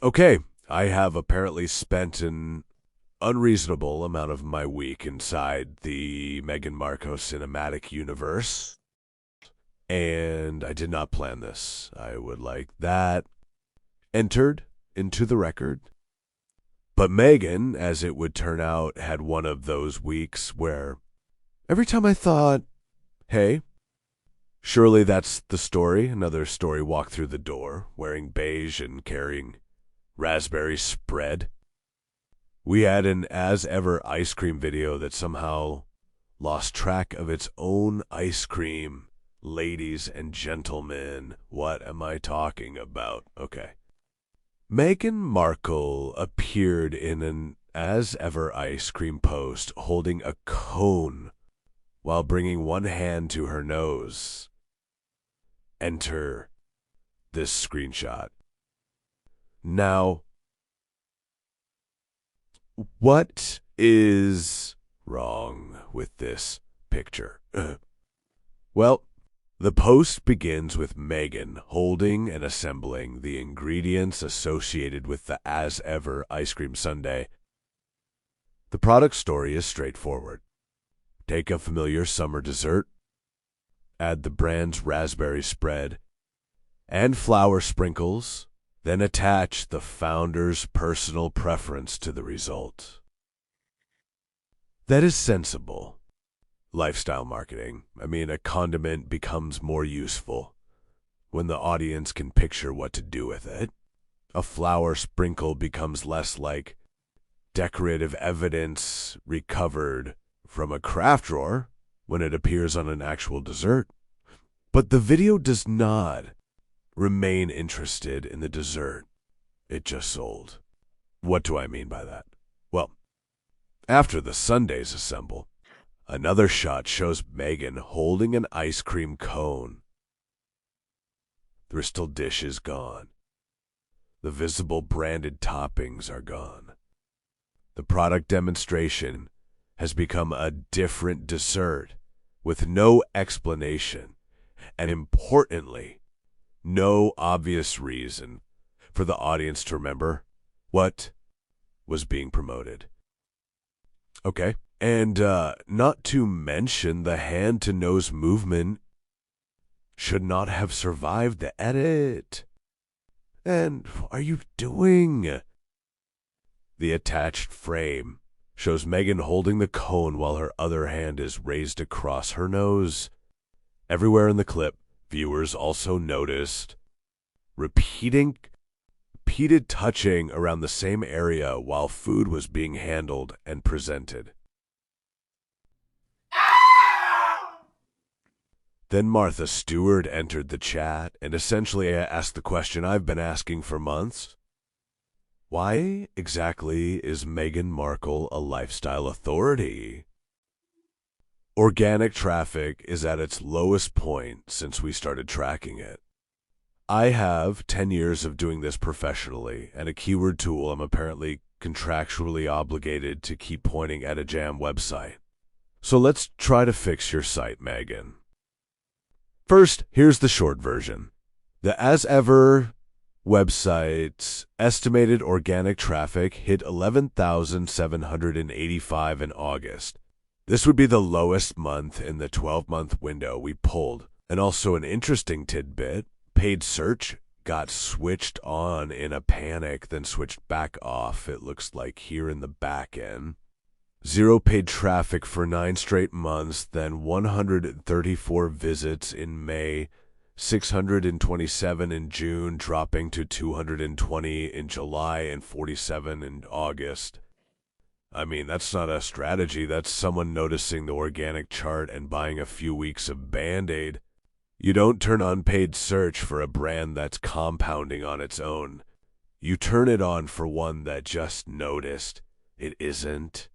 Okay, I have apparently spent an unreasonable amount of my week inside the Meghan Markle cinematic universe, and I did not plan this. I would like that entered into the record. But Meghan, as it would turn out, had one of those weeks where every time I thought, hey, surely that's the story, another story walked through the door, wearing beige and carrying raspberry spread. We had an as-ever ice cream video that somehow lost track of its own ice cream. Ladies and gentlemen, what am I talking about? Okay. Meghan Markle appeared in an as-ever ice cream post holding a cone while bringing one hand to her nose. Enter this screenshot. Now, what is wrong with this picture? Well, the post begins with Meghan holding and assembling the ingredients associated with the as-ever ice cream sundae. The product story is straightforward. Take a familiar summer dessert, add the brand's raspberry spread and flour sprinkles, then attach the founder's personal preference to the result. That is sensible lifestyle marketing. I mean, a condiment becomes more useful when the audience can picture what to do with it. A flour sprinkle becomes less like decorative evidence recovered from a craft drawer when it appears on an actual dessert. But the video does not remain interested in the dessert it just sold. What do I mean by that? Well, after the sundaes assemble, another shot shows Meghan holding an ice cream cone. The crystal dish is gone. The visible branded toppings are gone. The product demonstration has become a different dessert with no explanation, and importantly, no obvious reason for the audience to remember what was being promoted. Okay, and not to mention the hand-to-nose movement should not have survived the edit. And what are you doing? The attached frame shows Meghan holding the cone while her other hand is raised across her nose. Everywhere in the clip, viewers also noticed repeated touching around the same area while food was being handled and presented. Then Martha Stewart entered the chat and essentially asked the question I've been asking for months. Why exactly is Meghan Markle a lifestyle authority? Organic traffic is at its lowest point since we started tracking it. I have 10 years of doing this professionally, and a keyword tool I'm apparently contractually obligated to keep pointing at a jam website. So let's try to fix your site, Meghan. First, here's the short version. The As Ever website's estimated organic traffic hit 11,785 in August. This would be the lowest month in the 12-month window we pulled. And also an interesting tidbit, paid search got switched on in a panic, then switched back off, it looks like here in the back end. Zero paid traffic for 9 straight months, then 134 visits in May, 627 in June, dropping to 220 in July and 47 in August. I mean, that's not a strategy. That's someone noticing the organic chart and buying a few weeks of Band-Aid. You don't turn on paid search for a brand that's compounding on its own. You turn it on for one that just noticed it isn't.